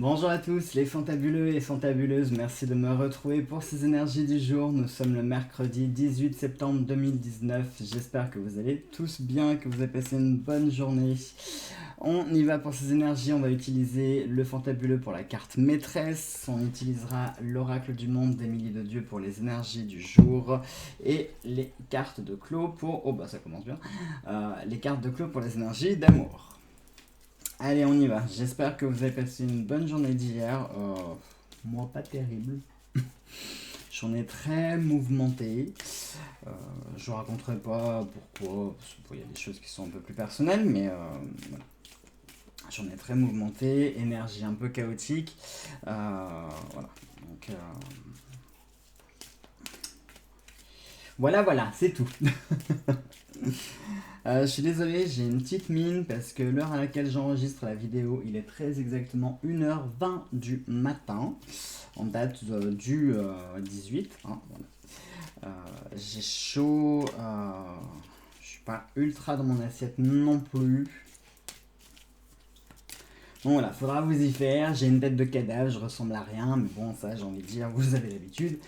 Bonjour à tous les fantabuleux et fantabuleuses, merci de me retrouver pour ces énergies du jour. Nous sommes le mercredi 18 septembre 2019, j'espère que vous allez tous bien, que vous avez passé une bonne journée. On y va pour ces énergies, on va utiliser le fantabuleux pour la carte maîtresse, on utilisera l'oracle du monde d'Émilie de Dieu pour les énergies du jour et les cartes de Clos pour... Oh bah ça commence bien. Les cartes de Clos pour les énergies d'amour. Allez, on y va. J'espère que vous avez passé une bonne journée d'hier. Moi, pas terrible. Journée très mouvementée. Je vous raconterai pas pourquoi. Parce qu'il y a des choses qui sont un peu plus personnelles, mais voilà. Journée très mouvementée, énergie un peu chaotique. Voilà. Donc, voilà, c'est tout. Je suis désolé, j'ai une petite mine parce que l'heure à laquelle j'enregistre la vidéo, il est très exactement 1h20 du matin, en date du 18. Hein, voilà. J'ai chaud, je suis pas ultra dans mon assiette non plus. Bon voilà, faudra vous y faire, j'ai une tête de cadavre, je ressemble à rien, mais bon ça j'ai envie de dire, vous avez l'habitude.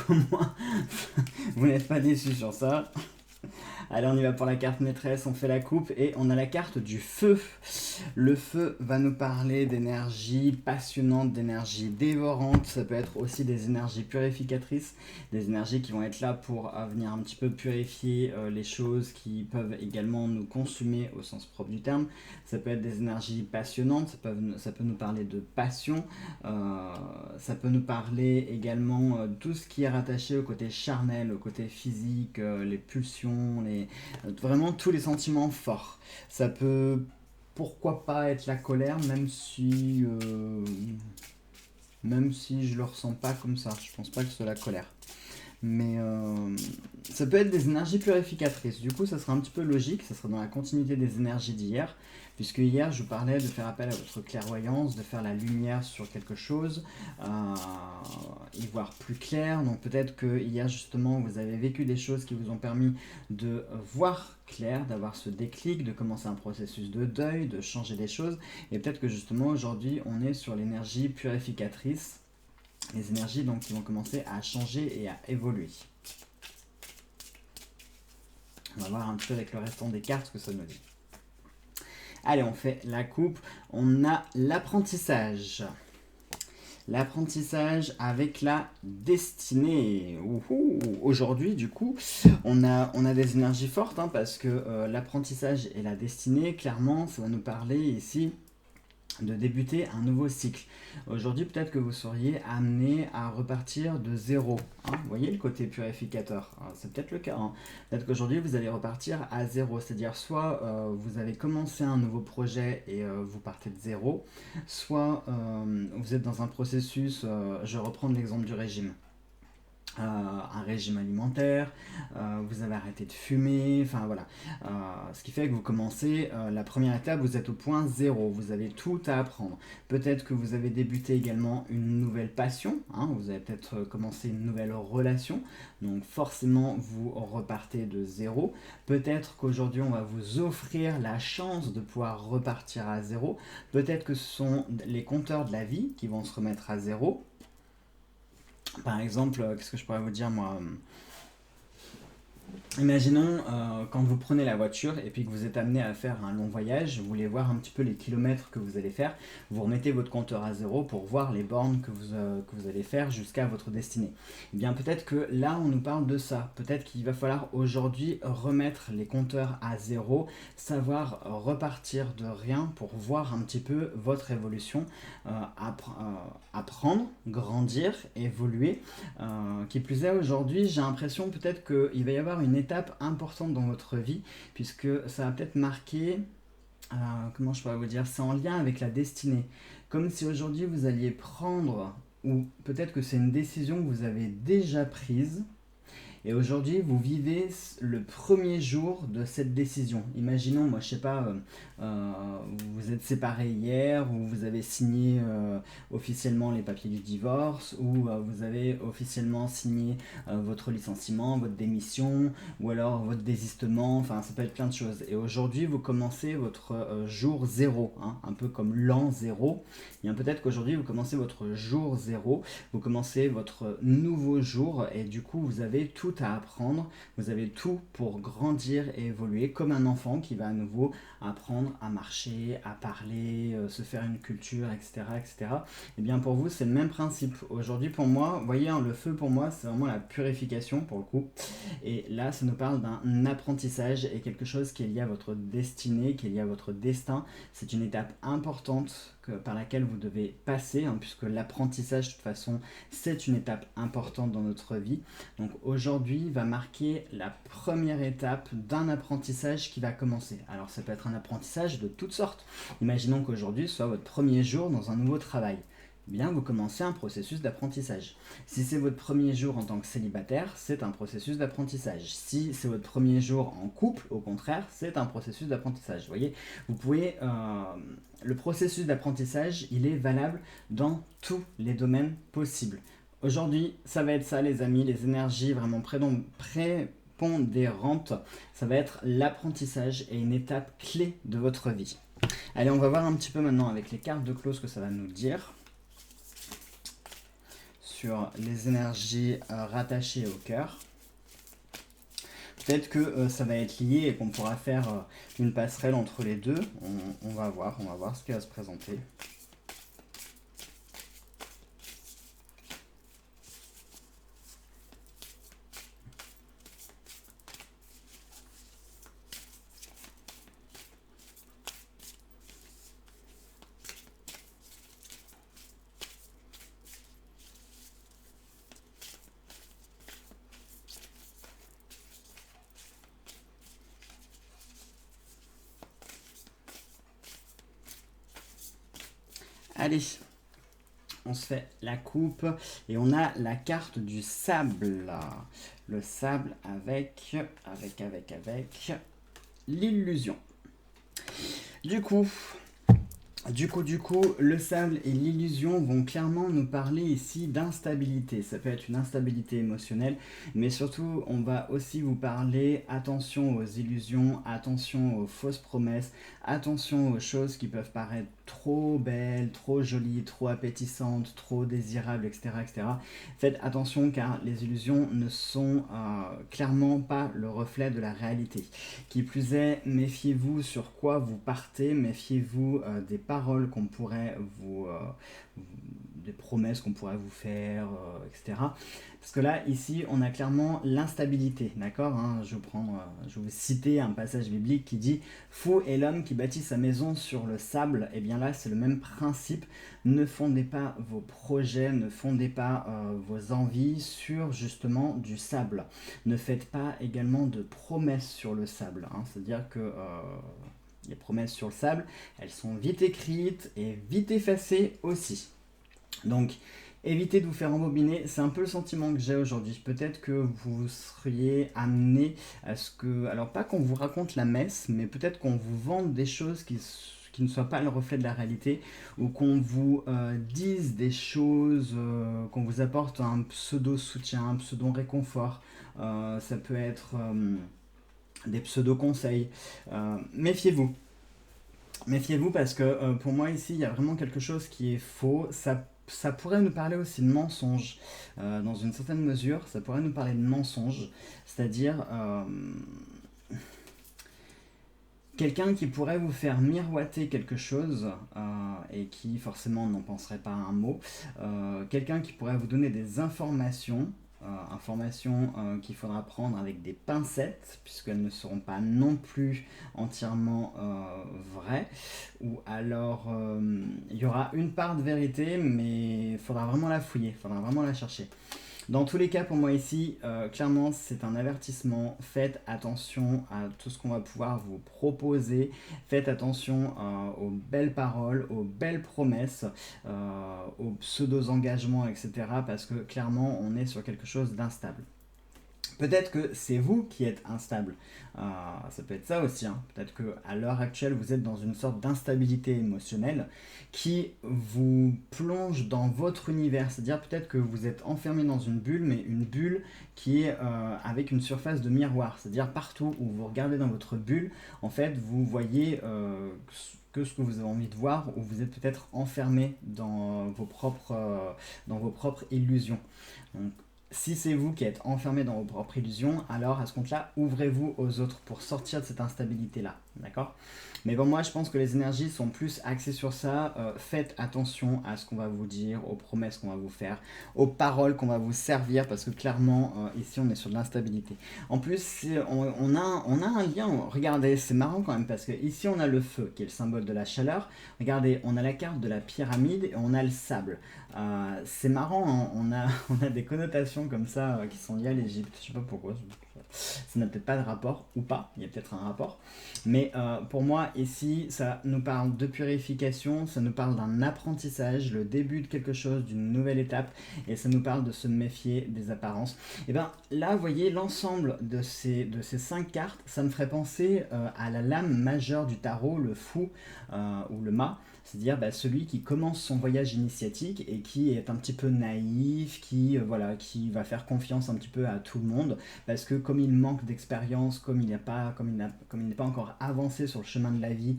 Au moins, vous n'êtes pas déçus sur ça. Allez, on y va pour la carte maîtresse, on fait la coupe et on a la carte du feu. Le feu va nous parler d'énergie passionnante, d'énergie dévorante. Ça peut être aussi des énergies purificatrices, des énergies qui vont être là pour venir un petit peu purifier les choses qui peuvent également nous consumer au sens propre du terme. Ça peut être des énergies passionnantes, ça peut nous parler de passion, ça peut nous parler également de tout ce qui est rattaché au côté charnel, au côté physique, les pulsions, vraiment tous les sentiments forts. Ça peut pourquoi pas être la colère, même si je le ressens pas comme ça. Je pense pas que ce soit la colère. Mais ça peut être des énergies purificatrices. Du coup, ça sera un petit peu logique. Ça sera dans la continuité des énergies d'hier. Puisque hier, je vous parlais de faire appel à votre clairvoyance, de faire la lumière sur quelque chose, y voir plus clair. Donc peut-être que hier, justement, vous avez vécu des choses qui vous ont permis de voir clair, d'avoir ce déclic, de commencer un processus de deuil, de changer des choses. Et peut-être que justement, aujourd'hui, on est sur l'énergie purificatrice. Les énergies donc qui vont commencer à changer et à évoluer. On va voir un petit peu avec le restant des cartes ce que ça nous dit. Allez, on fait la coupe. On a l'apprentissage. L'apprentissage avec la destinée. Aujourd'hui, du coup, on a des énergies fortes parce que l'apprentissage et la destinée, clairement, ça va nous parler ici de débuter un nouveau cycle. Aujourd'hui, peut-être que vous seriez amené à repartir de zéro. Vous voyez le côté purificateur, c'est peut-être le cas. Peut-être qu'aujourd'hui, vous allez repartir à zéro. C'est-à-dire, soit vous avez commencé un nouveau projet et vous partez de zéro, soit vous êtes dans un processus, je reprends l'exemple du régime. Un régime alimentaire, vous avez arrêté de fumer, enfin voilà. Ce qui fait que vous commencez, la première étape, vous êtes au point zéro, vous avez tout à apprendre. Peut-être que vous avez débuté également une nouvelle passion, vous avez peut-être commencé une nouvelle relation, donc forcément vous repartez de zéro. Peut-être qu'aujourd'hui on va vous offrir la chance de pouvoir repartir à zéro. Peut-être que ce sont les compteurs de la vie qui vont se remettre à zéro. Par exemple, qu'est-ce que je pourrais vous dire moi? Imaginons quand vous prenez la voiture et puis que vous êtes amené à faire un long voyage, vous voulez voir un petit peu les kilomètres que vous allez faire, vous remettez votre compteur à zéro pour voir les bornes que vous allez faire jusqu'à votre destinée. Et bien peut-être que là on nous parle de ça, peut-être qu'il va falloir aujourd'hui remettre les compteurs à zéro, savoir repartir de rien pour voir un petit peu votre évolution, apprendre, grandir, évoluer. Qui plus est aujourd'hui, j'ai l'impression peut-être qu'il va y avoir une étape importante dans votre vie, puisque ça va peut-être marquer, comment je pourrais vous dire, c'est en lien avec la destinée. Comme si aujourd'hui vous alliez prendre, ou peut-être que c'est une décision que vous avez déjà prise, Et aujourd'hui, vous vivez le premier jour de cette décision. Imaginons, moi je sais pas, vous vous êtes séparés hier, ou vous avez signé officiellement les papiers du divorce, ou vous avez officiellement signé votre licenciement, votre démission, ou alors votre désistement, enfin ça peut être plein de choses. Et aujourd'hui, vous commencez votre jour zéro, hein, un peu comme l'an zéro. Et bien peut-être qu'aujourd'hui, vous commencez votre jour zéro, vous commencez votre nouveau jour, et du coup, vous avez tout à apprendre, vous avez tout pour grandir et évoluer, comme un enfant qui va à nouveau apprendre à marcher, à parler, se faire une culture, etc., etc. Et bien pour vous, c'est le même principe. Aujourd'hui, pour moi, vous voyez, hein, le feu pour moi, c'est vraiment la purification pour le coup. Et là, ça nous parle d'un apprentissage et quelque chose qui est lié à votre destinée, qui est lié à votre destin. C'est une étape importante par laquelle vous devez passer, hein, puisque l'apprentissage, de toute façon, c'est une étape importante dans notre vie. Donc aujourd'hui va marquer la première étape d'un apprentissage qui va commencer. Alors ça peut être un apprentissage de toutes sortes. Imaginons qu'aujourd'hui soit votre premier jour dans un nouveau travail. Eh bien, vous commencez un processus d'apprentissage. Si c'est votre premier jour en tant que célibataire, c'est un processus d'apprentissage. Si c'est votre premier jour en couple, au contraire, c'est un processus d'apprentissage. Vous voyez, vous pouvez... le processus d'apprentissage, il est valable dans tous les domaines possibles. Aujourd'hui, ça va être ça, les amis, les énergies vraiment prépondérantes. Ça va être l'apprentissage et une étape clé de votre vie. Allez, on va voir un petit peu maintenant avec les cartes de clos ce que ça va nous dire sur les énergies rattachées au cœur. Peut-être que ça va être lié et qu'on pourra faire une passerelle entre les deux. On va voir ce qui va se présenter. Allez, on se fait la coupe et on a la carte du sable. Le sable avec l'illusion. Du coup, le sable et l'illusion vont clairement nous parler ici d'instabilité. Ça peut être une instabilité émotionnelle, mais surtout, on va aussi vous parler attention aux illusions, attention aux fausses promesses, attention aux choses qui peuvent paraître trop belles, trop jolies, trop appétissantes, trop désirables, etc., etc. Faites attention car les illusions ne sont clairement pas le reflet de la réalité. Qui plus est, méfiez-vous sur quoi vous partez, méfiez-vous des paroles qu'on pourrait des promesses qu'on pourrait vous faire, etc. Parce que là, ici, on a clairement l'instabilité, d'accord, hein, je vais vous citer un passage biblique qui dit « Fou est l'homme qui bâtit sa maison sur le sable ». Et bien là, c'est le même principe. Ne fondez pas vos projets, ne fondez pas vos envies sur justement du sable. Ne faites pas également de promesses sur le sable, hein, c'est-à-dire que les promesses sur le sable, elles sont vite écrites et vite effacées aussi. Donc, évitez de vous faire embobiner, c'est un peu le sentiment que j'ai aujourd'hui. Peut-être que vous seriez amené à ce que, alors pas qu'on vous raconte la messe, mais peut-être qu'on vous vende des choses qui ne soient pas le reflet de la réalité, ou qu'on vous dise des choses, qu'on vous apporte un pseudo-soutien, un pseudo-réconfort. Ça peut être des pseudo-conseils. Méfiez-vous. Méfiez-vous parce que pour moi ici, il y a vraiment quelque chose qui est faux. Ça pourrait nous parler aussi de mensonge, dans une certaine mesure, ça pourrait nous parler de mensonge, c'est-à-dire quelqu'un qui pourrait vous faire miroiter quelque chose et qui forcément n'en penserait pas un mot, quelqu'un qui pourrait vous donner des informations, qu'il faudra prendre avec des pincettes, puisqu'elles ne seront pas non plus entièrement vraies, ou alors il y aura une part de vérité, mais il faudra vraiment la fouiller, il faudra vraiment la chercher. Dans tous les cas, pour moi ici, clairement, c'est un avertissement. Faites attention à tout ce qu'on va pouvoir vous proposer. Faites attention aux belles paroles, aux belles promesses, aux pseudo-engagements, etc. Parce que clairement, on est sur quelque chose d'instable. Peut-être que c'est vous qui êtes instable. Ça peut être ça aussi, hein. Peut-être qu'à l'heure actuelle, vous êtes dans une sorte d'instabilité émotionnelle qui vous plonge dans votre univers. C'est-à-dire peut-être que vous êtes enfermé dans une bulle, mais une bulle qui est avec une surface de miroir. C'est-à-dire partout où vous regardez dans votre bulle, en fait, vous voyez que ce que vous avez envie de voir, ou vous êtes peut-être enfermé dans vos propres illusions. Donc, si c'est vous qui êtes enfermé dans vos propres illusions, alors à ce compte-là, ouvrez-vous aux autres pour sortir de cette instabilité-là. D'accord? Mais bon, moi, je pense que les énergies sont plus axées sur ça. Faites attention à ce qu'on va vous dire, aux promesses qu'on va vous faire, aux paroles qu'on va vous servir, parce que clairement, ici, on est sur de l'instabilité. En plus, on a un lien. Regardez, c'est marrant quand même, parce que ici, on a le feu, qui est le symbole de la chaleur. Regardez, on a la carte de la pyramide et on a le sable. C'est marrant, hein, on a des connotations comme ça qui sont liées à l'Égypte. Je sais pas pourquoi. Ça n'a peut-être pas de rapport ou pas. Il y a peut-être un rapport. Mais pour moi, ici, ça nous parle de purification, ça nous parle d'un apprentissage, le début de quelque chose, d'une nouvelle étape, et ça nous parle de se méfier des apparences. Et bien là, vous voyez, l'ensemble de ces 5 cartes, ça me ferait penser à la lame majeure du tarot, le fou ou le mât. C'est-à-dire celui qui commence son voyage initiatique et qui est un petit peu naïf, qui va faire confiance un petit peu à tout le monde, parce que comme il manque d'expérience, comme il n'est pas encore avancé sur le chemin de la vie,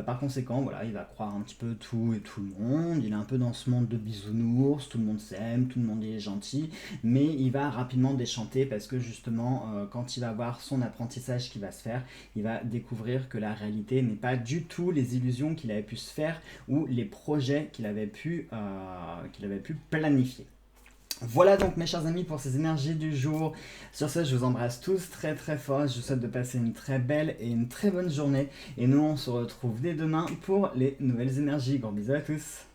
par conséquent, voilà, il va croire un petit peu tout et tout le monde. Il est un peu dans ce monde de bisounours, tout le monde s'aime, tout le monde est gentil, mais il va rapidement déchanter parce que justement, quand il va voir son apprentissage qui va se faire, il va découvrir que la réalité n'est pas du tout les illusions qu'il avait pu se faire ou les projets qu'il avait pu planifier. Voilà donc mes chers amis pour ces énergies du jour. Sur ce, je vous embrasse tous très très fort. Je vous souhaite de passer une très belle et une très bonne journée. Et nous, on se retrouve dès demain pour les nouvelles énergies. Gros bisous à tous.